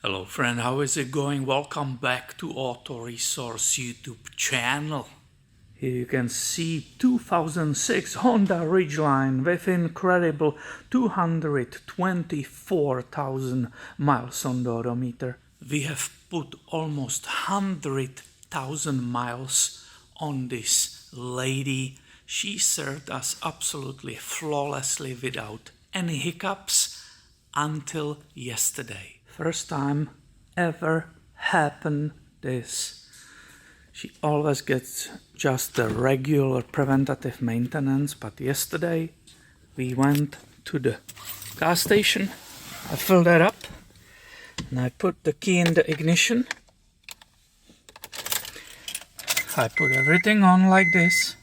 Hello friend, how is it going? Welcome back to Auto Resource YouTube channel. Here you can see 2006 Honda Ridgeline with incredible 224,000 miles on the odometer. We have put almost 100,000 miles on this lady. She served us absolutely flawlessly without any hiccups until yesterday. First time ever happened this. She always gets just the regular preventative maintenance, but yesterday we went to the gas station. I filled that up and I put the key in the ignition. I put everything on like this.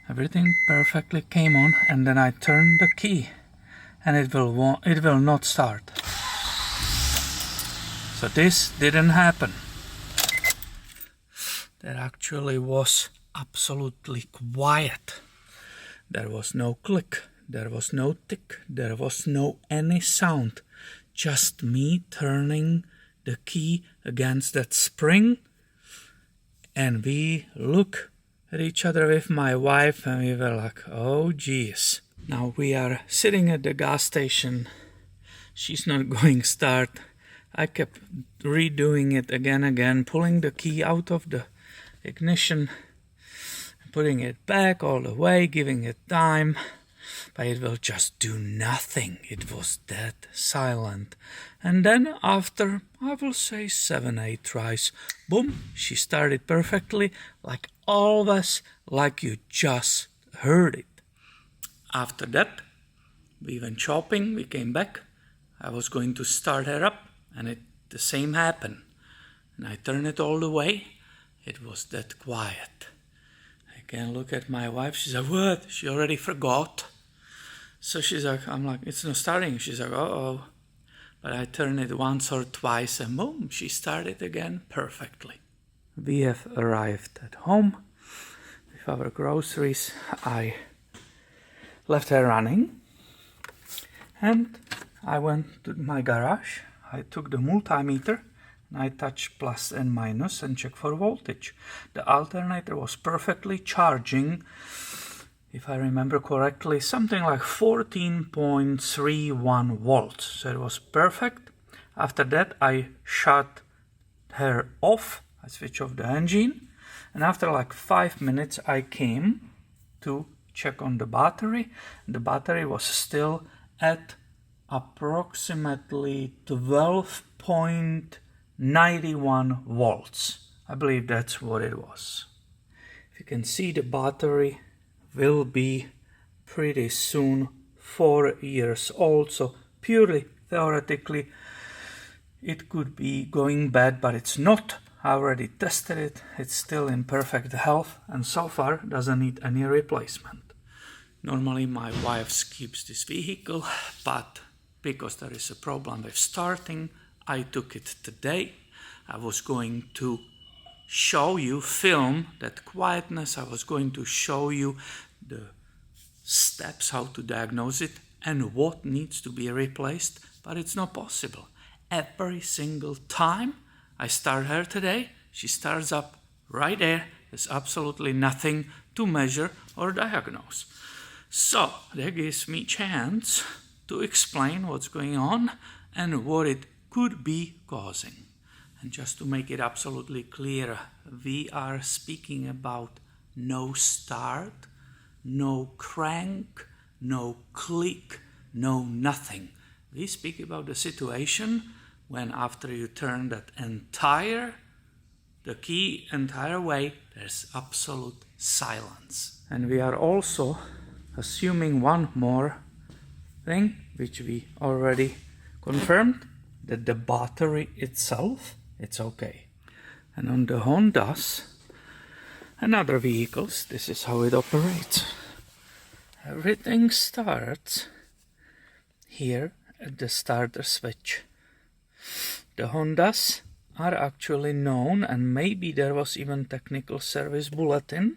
Everything perfectly came on, and then I turned the key and it will not start. So this didn't happen. There actually was absolutely quiet. There was no click, there was no tick, there was no any sound. Just me turning the key against that spring, and we look at each other with my wife and we were like, oh geez. Now we are sitting at the gas station. She's not going to start. I kept redoing it again, pulling the key out of the ignition, putting it back all the way, giving it time, but it will just do nothing. It was dead silent. And then after, I will say 7-8 tries, boom, she started perfectly, like always, like you just heard it. After that, we went shopping, we came back. I was going to start her up, and the same happened. And I turned it all the way. It was that quiet. I can look at my wife. She's like, what? She already forgot. So she's like, I'm like, it's not starting. She's like, uh-oh. But I turned it once or twice and boom, she started again perfectly. We have arrived at home with our groceries. I left her running and I went to my garage. I took the multimeter and I touched plus and minus and checked for voltage. The alternator was perfectly charging, if I remember correctly, something like 14.31 volts. So it was perfect. After that I shut her off. I switched off the engine, and after like 5 minutes I came to check on the battery. The battery was still at approximately 12.91 volts. I believe that's what it was. If you can see, the battery will be pretty soon 4 years old, so purely theoretically it could be going bad, but it's not. I already tested it, it's still in perfect health and so far doesn't need any replacement. Normally my wife keeps this vehicle, but because there is a problem with starting, I took it today. I was going to show you, film that quietness. I was going to show you the steps how to diagnose it and what needs to be replaced, but it's not possible. Every single time I start her today, she starts up right there. There's absolutely nothing to measure or diagnose. So that gives me a chance to explain what's going on and what it could be causing. And just to make it absolutely clear, we are speaking about no start, no crank, no click, no nothing. We speak about the situation when after you turn the key entire way, there's absolute silence. And we are also assuming one more thing, which we already confirmed, that the battery itself, it's okay. And on the Hondas and other vehicles, this is how it operates. Everything starts here at the starter switch. The Hondas are actually known, and maybe there was even technical service bulletin,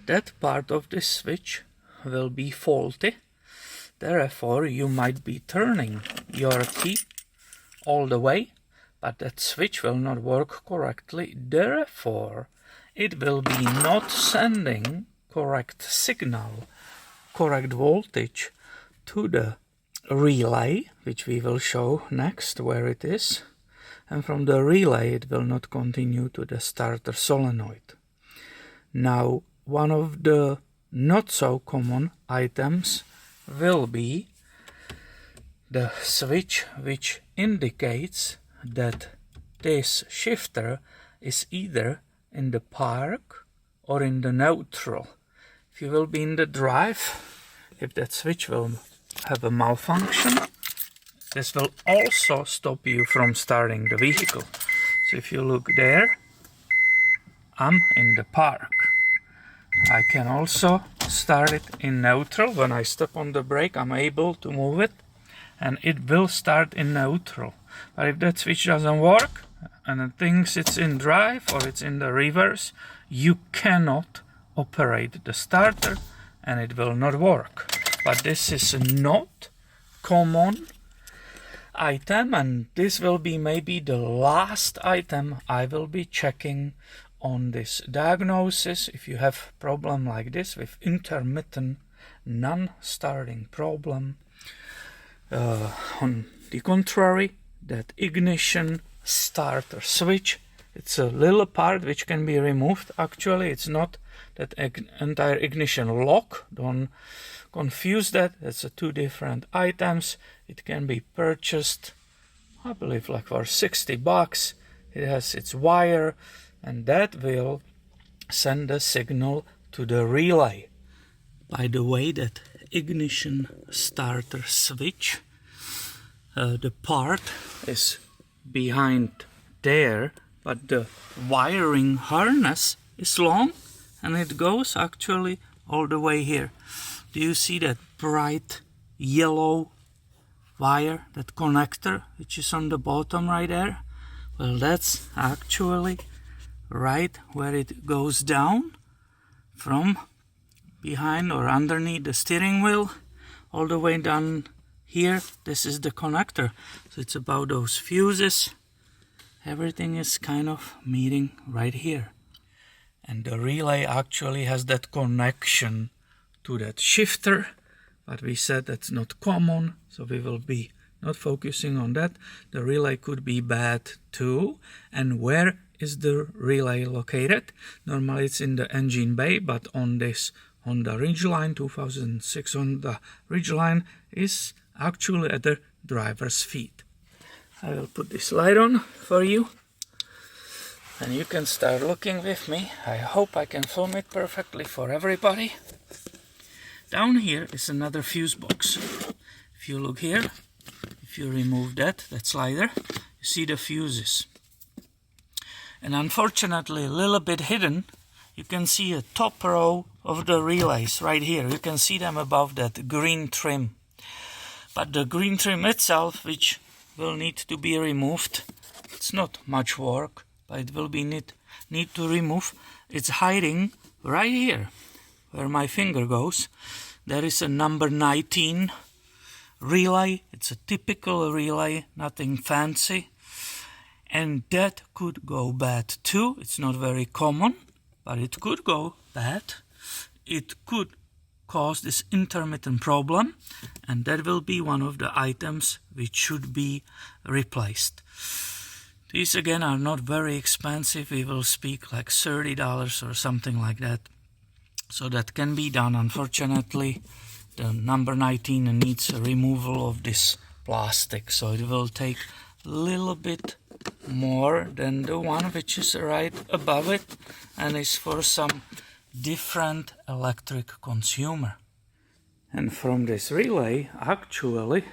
that part of this switch will be faulty. Therefore, you might be turning your key all the way but that switch will not work correctly. Therefore, it will be not sending correct signal, correct voltage to the relay, which we will show next where it is. And from the relay it will not continue to the starter solenoid. Now, one of the not so common items will be the switch which indicates that this shifter is either in the park or in the neutral. If you will be in the drive, if that switch will have a malfunction, this will also stop you from starting the vehicle. So if you look there, I'm in the park. I can also start it in neutral. When I step on the brake, I'm able to move it and it will start in neutral. But if that switch doesn't work and it thinks it's in drive or it's in the reverse, you cannot operate the starter and it will not work. But this is not common item, and this will be maybe the last item I will be checking on this diagnosis. If you have problem like this with intermittent non-starting problem, on the contrary, that ignition starter switch, it's a little part which can be removed. Actually, it's not that entire ignition lock. Don't confuse that. It's two different items. It can be purchased, I believe, like for $60. It has its wire, and that will send a signal to the relay. By the way, that ignition starter switch, the part is behind there, but the wiring harness is long and it goes actually all the way here. Do you see that bright yellow wire, that connector which is on the bottom right there? Well, that's actually right where it goes down from behind or underneath the steering wheel all the way down here. This is the connector. So it's about those fuses. Everything is kind of meeting right here. And the relay actually has that connection to that shifter, but we said that's not common, so we will be not focusing on that. The relay could be bad too. And where is the relay located? Normally it's in the engine bay, but on this Honda Ridgeline 2006 Honda Ridgeline is actually at the driver's feet. I will put this light on for you and you can start looking with me. I hope I can film it perfectly for everybody. Down here is another fuse box. If you look here, if you remove that slider, you see the fuses. And unfortunately a little bit hidden, you can see a top row of the relays right here. You can see them above that green trim. But the green trim itself, which will need to be removed, it's not much work, but it will be need to remove. It's hiding right here where my finger goes. There is a number 19 relay. It's a typical relay, nothing fancy, and that could go bad too. It's not very common, but it could go bad. It could cause this intermittent problem, and that will be one of the items which should be replaced. These again are not very expensive. We will speak like $30 or something like that. So that can be done. Unfortunately, the number 19 needs a removal of this plastic, so it will take a little bit more than the one which is right above it and is for some different electric consumer. And from this relay, actually,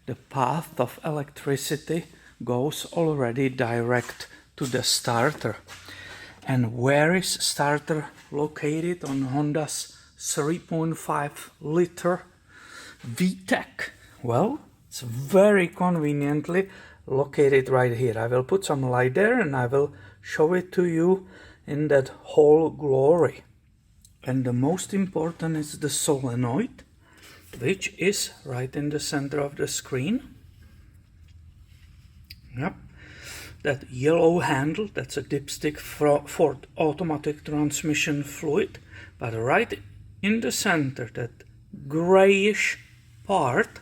the path of electricity goes already direct to the starter. And where is starter located on Honda's 3.5 liter VTEC? Well, it's very conveniently located right here. I will put some light there and I will show it to you in that whole glory. And the most important is the solenoid, which is right in the center of the screen. Yep. that yellow handle, that's a dipstick for automatic transmission fluid, but right in the center, that grayish part,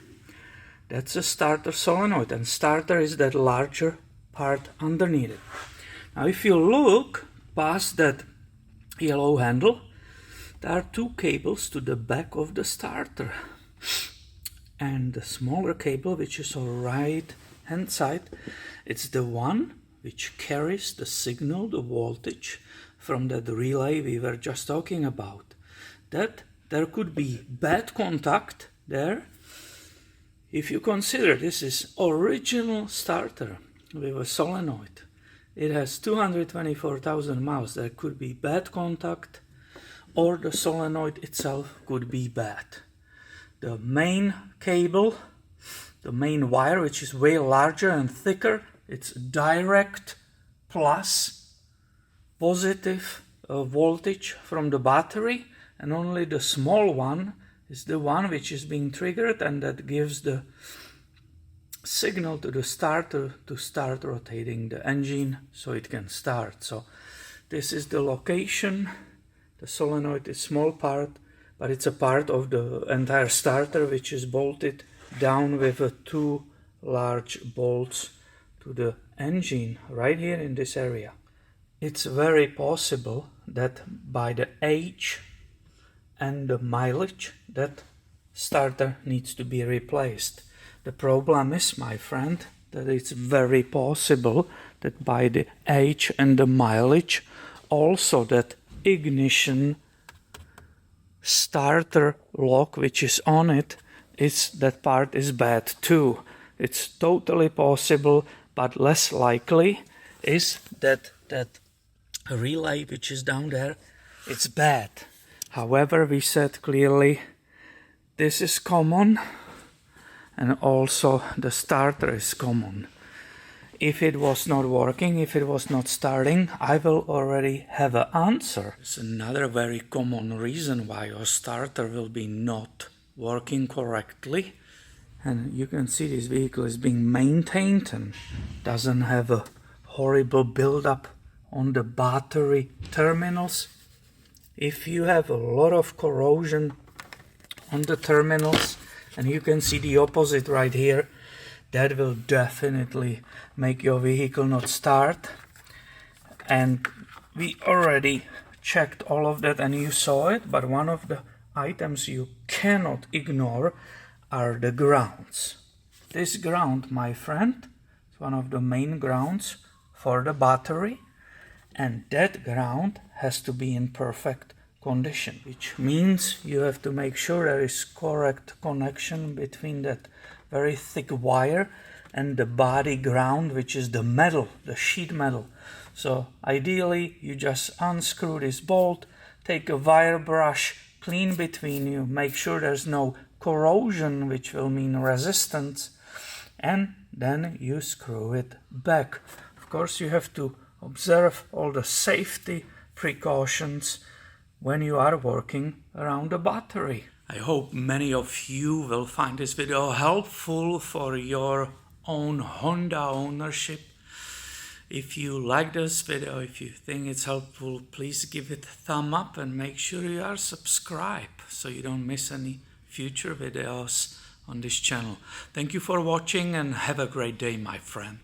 that's a starter solenoid, and starter is that larger part underneath it. Now if you look past that yellow handle, there are two cables to the back of the starter, and the smaller cable, which is on right hand side, it's the one which carries the signal, the voltage from that relay we were just talking about. That there could be bad contact there. If you consider this is original starter with a solenoid, it has 224,000 miles, there could be bad contact, or the solenoid itself could be bad. The main cable, the main wire, which is way larger and thicker, it's direct plus positive voltage from the battery, and only the small one is the one which is being triggered, and that gives the signal to the starter to start rotating the engine so it can start. So this is the location. The solenoid is small part, but it's a part of the entire starter, which is bolted down with two large bolts to the engine right here in this area. It's very possible that by the age and the mileage, that starter needs to be replaced. The problem is, my friend, that it's very possible that by the age and the mileage, also that ignition starter lock which is on it, that part is bad too. It's totally possible, but less likely is that that relay which is down there, it's bad. However, we said clearly this is common, and also the starter is common. If it was not working, if it was not starting, I will already have an answer. It's another very common reason why your starter will be not working correctly. And you can see this vehicle is being maintained and doesn't have a horrible buildup on the battery terminals. If you have a lot of corrosion on the terminals, and you can see the opposite right here, that will definitely make your vehicle not start. And we already checked all of that and you saw it, but one of the items you cannot ignore are the grounds. This ground, my friend, is one of the main grounds for the battery, and that ground has to be in perfect condition, which means you have to make sure there is correct connection between that very thick wire and the body ground, which is the metal, the sheet metal. So ideally you just unscrew this bolt, take a wire brush, clean between you, make sure there's no corrosion, which will mean resistance, and then you screw it back. Of course, you have to observe all the safety precautions when you are working around the battery. I hope many of you will find this video helpful for your own Honda ownership. If you like this video, if you think it's helpful, please give it a thumb up and make sure you are subscribed so you don't miss any future videos on this channel. Thank you for watching and have a great day, my friend.